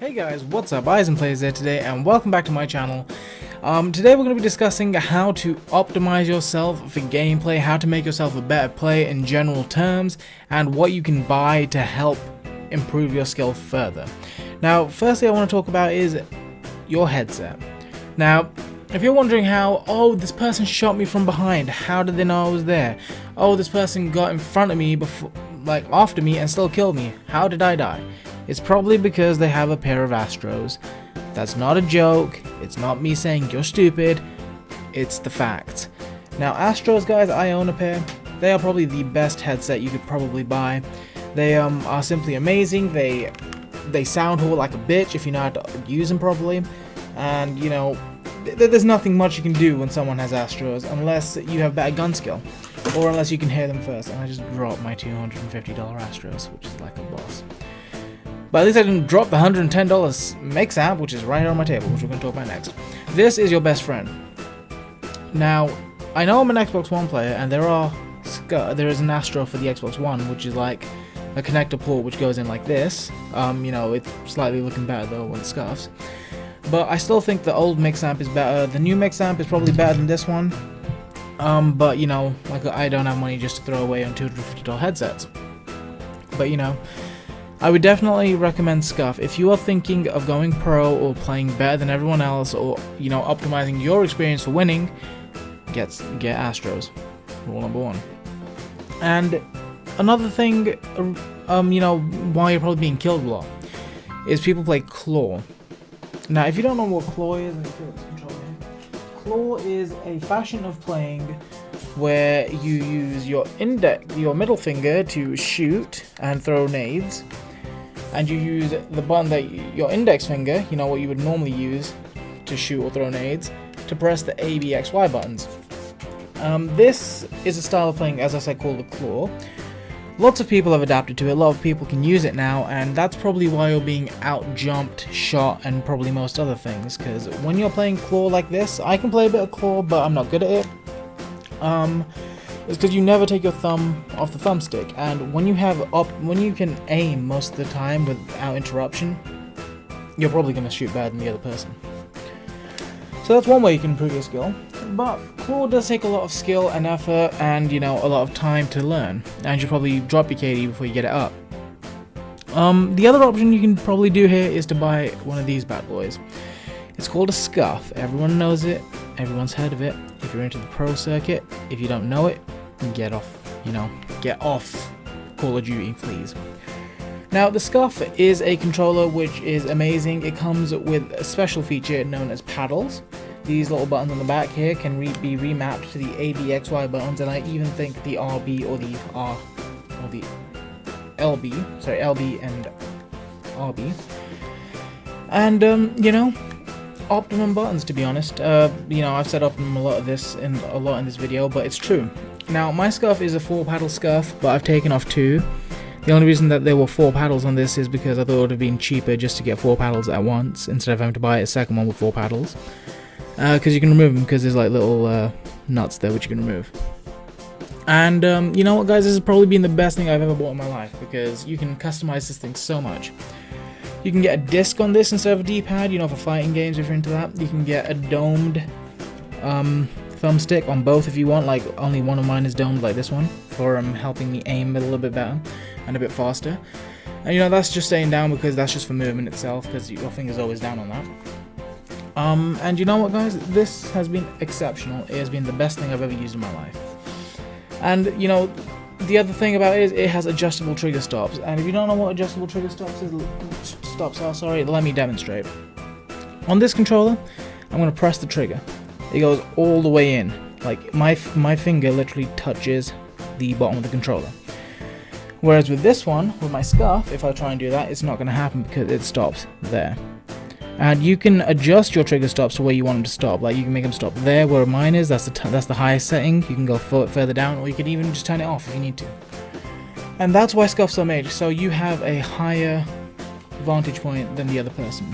Hey guys, what's up? EisenPlays here today, and welcome back to my channel. Today we're going to be discussing how to optimize yourself for gameplay, how to make yourself a better player in general terms, and what you can buy to help improve your skill further. Now, firstly I want to talk about is your headset. Now, if you're wondering how, oh, this person shot me from behind, how did they know I was there? Oh, this person got in front of me before, like after me, and still killed me. How did I die? It's probably because they have a pair of Astros. That's not a joke. It's not me saying you're stupid. It's the fact. Now, Astros, guys, I own a pair. They are probably the best headset you could probably buy. They are simply amazing. They sound like a bitch if you know how to use them properly. And, you know, there's nothing much you can do when someone has Astros unless you have bad gun skill. Or unless you can hear them first. And I just dropped my $250 Astros, which is like a boss. But at least I didn't drop the $110 mix amp, which is right here on my table, which we're going to talk about next. This is your best friend. Now, I know I'm an Xbox One player, and there is an Astro for the Xbox One, which is like a connector port which goes in like this. You know, it's slightly looking better though with scuffs. But I still think the old mix amp is better. The new mix amp is probably better than this one. But you know, like I don't have money just to throw away on $250 headsets. But you know, I would definitely recommend Scuff. If you are thinking of going pro or playing better than everyone else, or you know, optimizing your experience for winning, get Astros. Rule number one. And another thing, you know, why you're probably being killed a lot, is people play Claw. Now, if you don't know what Claw is, Claw is a fashion of playing where you use your middle finger to shoot and throw nades. And you use the button that your index finger, you know what you would normally use to shoot or throw nades, to press the A, B, X, Y buttons. This is a style of playing, as I said, called the Claw. Lots of people have adapted to it, a lot of people can use it now, and that's probably why you're being out-jumped, shot, and probably most other things, because when you're playing Claw like this, I can play a bit of Claw, but I'm not good at it. It's because you never take your thumb off the thumbstick, and when you can aim most of the time without interruption, you're probably going to shoot better than the other person. So that's one way you can improve your skill, but Claw does take a lot of skill and effort and, you know, a lot of time to learn, and you probably drop your KD before you get it up. The other option you can probably do here is to buy one of these bad boys. It's called a Scuff. Everyone knows it, everyone's heard of it. If you're into the pro circuit, if you don't know it, get off Call of Duty, please. Now, the Scuff is a controller which is amazing. It comes with a special feature known as paddles. These little buttons on the back here can be remapped to the A, B, X, Y buttons, and I even think the RB or the R or the LB, sorry, LB and RB. And you know, optimum buttons, to be honest. You know, I've said optimum a lot in this video, but it's true. Now, my Scuff is a 4-paddle Scuff, but I've taken off 2. The only reason that there were 4 paddles on this is because I thought it would have been cheaper just to get 4 paddles at once instead of having to buy a second one with 4 paddles. Because you can remove them, because there's like little nuts there which you can remove. And you know what, guys, this has probably been the best thing I've ever bought in my life, because you can customize this thing so much. You can get a disc on this instead of a D-pad, you know, for fighting games if you're into that. You can get a domed thumbstick on both if you want, like only one of mine is domed like this one, for helping me aim a little bit better and a bit faster. And you know, that's just staying down because that's just for movement itself, because your finger's always down on that. And you know what, guys, this has been exceptional. It has been the best thing I've ever used in my life. And you know, the other thing about it is it has adjustable trigger stops, and if you don't know what adjustable trigger stops are, sorry, let me demonstrate. On this controller, I'm going to press the trigger. It goes all the way in, like my finger literally touches the bottom of the controller. Whereas with this one, with my Scuff, if I try and do that, it's not going to happen because it stops there. And you can adjust your trigger stops to where you want them to stop. Like you can make them stop there where mine is. That's the highest setting. You can go further down, or you can even just turn it off if you need to. And that's why Scuffs are made, so you have a higher vantage point than the other person.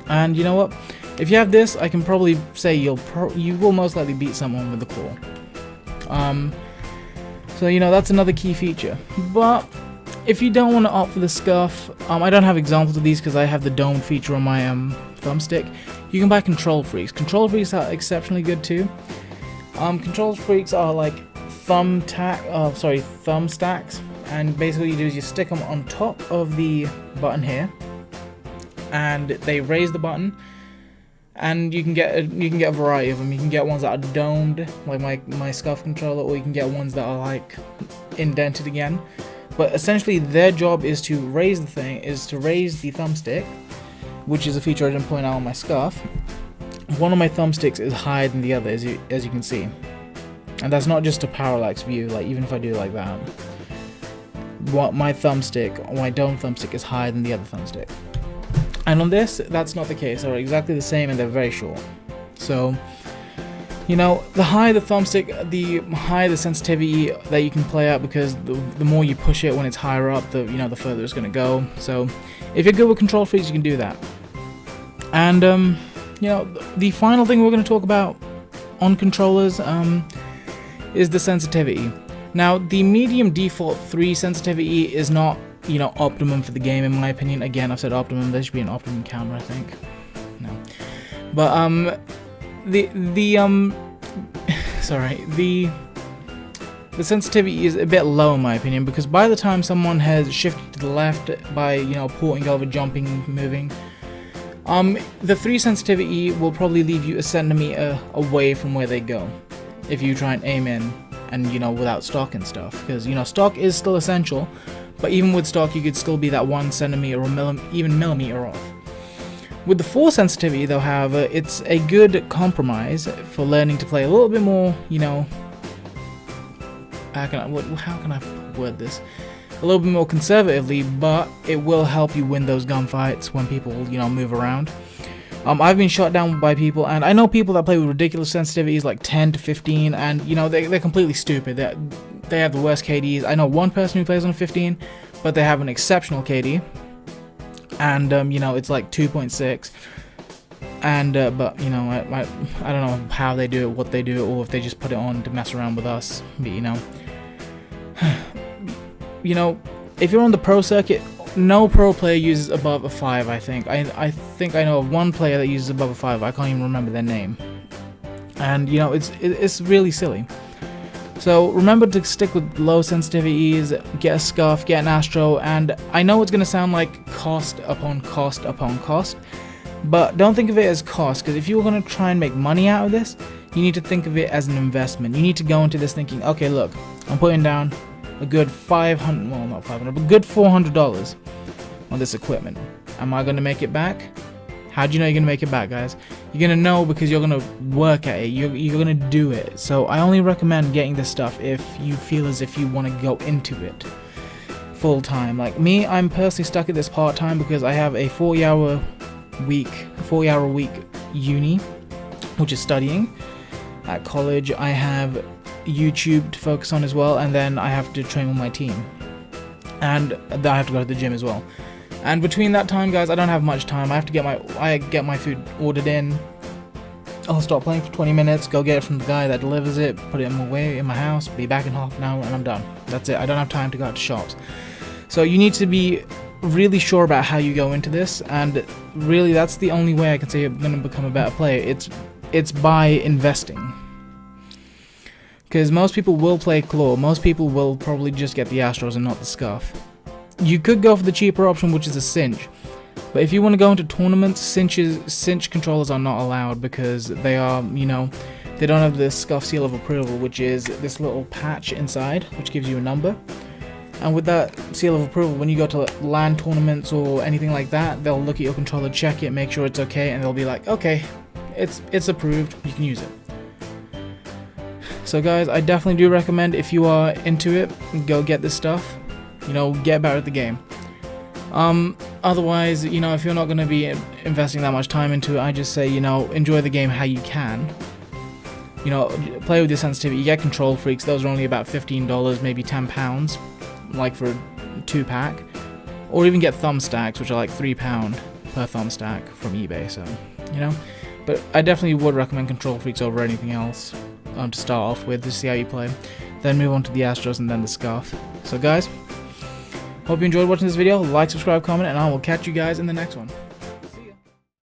And you know what? If you have this, I can probably say you will most likely beat someone with the Claw. So you know, that's another key feature. But if you don't want to opt for the scuff, I don't have examples of these because I have the dome feature on my thumbstick. You can buy Control Freaks. Control Freaks are exceptionally good too. Control Freaks are like thumb stacks, and basically what you do is you stick them on top of the button here, and they raise the button. And you can get a variety of them. You can get ones that are domed, like my scuff controller, or you can get ones that are like indented again. But essentially, their job is to raise the thumbstick, which is a feature I didn't point out on my scuff. One of my thumbsticks is higher than the other, as you can see, and that's not just a parallax view. Like even if I do it like that, my dome thumbstick is higher than the other thumbstick. And on this, that's not the case. They're exactly the same, and they're very short. So, you know, the higher the thumbstick, the higher the sensitivity that you can play at, because the more you push it when it's higher up, the further it's going to go. So, if you're good with Control Freaks, you can do that. And you know, the final thing we're going to talk about on controllers is the sensitivity. Now, the medium default 3 sensitivity is not, you know, optimum for the game in my opinion. Again, I've said optimum. There should be an optimum counter, I think. No, but the sensitivity is a bit low in my opinion, because by the time someone has shifted to the left by, you know, porting over, jumping, moving, the 3 sensitivity will probably leave you a centimeter away from where they go if you try and aim in, and you know, without stock and stuff, because you know, stock is still essential. But even with stock, you could still be that 1 centimeter or even millimeter off. With the 4 sensitivity, though, however, it's a good compromise for learning to play a little bit more, you know, how can I word this? A little bit more conservatively, but it will help you win those gunfights when people, you know, move around. I've been shot down by people, and I know people that play with ridiculous sensitivities like 10 to 15, and you know, they're completely stupid. They have the worst KDs. I know one person who plays on 15, but they have an exceptional KD, and you know, it's like 2.6. And but you know, I don't know how they do it, what they do, or if they just put it on to mess around with us. But you know, if you're on the pro circuit, no pro player uses above a 5. I think I know of one player that uses above a 5. I can't even remember their name. And you know, it's really silly. So remember to stick with low sensitivities, get a scuff, get an Astro, and I know it's going to sound like cost upon cost upon cost, but don't think of it as cost, because if you're going to try and make money out of this, you need to think of it as an investment. You need to go into this thinking, okay, look, I'm putting down a good $500, well, not $500, but a good $400 on this equipment. Am I going to make it back? How do you know you're going to make it back, guys? You're going to know because you're going to work at it. You're going to do it. So I only recommend getting this stuff if you feel as if you want to go into it full time. Like me, I'm personally stuck at this part time because I have a 40-hour week uni, which is studying at college. I have YouTube to focus on as well, and then I have to train with my team, and I have to go to the gym as well. And between that time, guys, I don't have much time. I have to get my food ordered in. I'll stop playing for 20 minutes, go get it from the guy that delivers it, put it in my house, be back in half an hour, and I'm done. That's it. I don't have time to go out to shops. So you need to be really sure about how you go into this, and really that's the only way I can say you're going to become a better player. It's by investing. Because most people will play Claw. Most people will probably just get the Astros and not the Scuff. You could go for the cheaper option, which is a Cinch. But if you want to go into tournaments, Cinch controllers are not allowed because they are, you know, they don't have the Scuff seal of approval, which is this little patch inside, which gives you a number. And with that seal of approval, when you go to LAN tournaments or anything like that, they'll look at your controller, check it, make sure it's okay, and they'll be like, okay, it's approved, you can use it. So guys, I definitely do recommend, if you are into it, go get this stuff. You know, get better at the game. Otherwise, you know, if you're not going to be investing that much time into it, I just say, you know, enjoy the game how you can. You know, play with your sensitivity. You get Control Freaks. Those are only about $15, maybe £10, like for a 2-pack. Or even get thumb stacks, which are like £3 per thumb stack from eBay. So, you know, but I definitely would recommend Control Freaks over anything else to start off with, to see how you play. Then move on to the Astros and then the Scuff. So guys, Hope you enjoyed watching this video. Like, subscribe, comment, and I will catch you guys in the next one.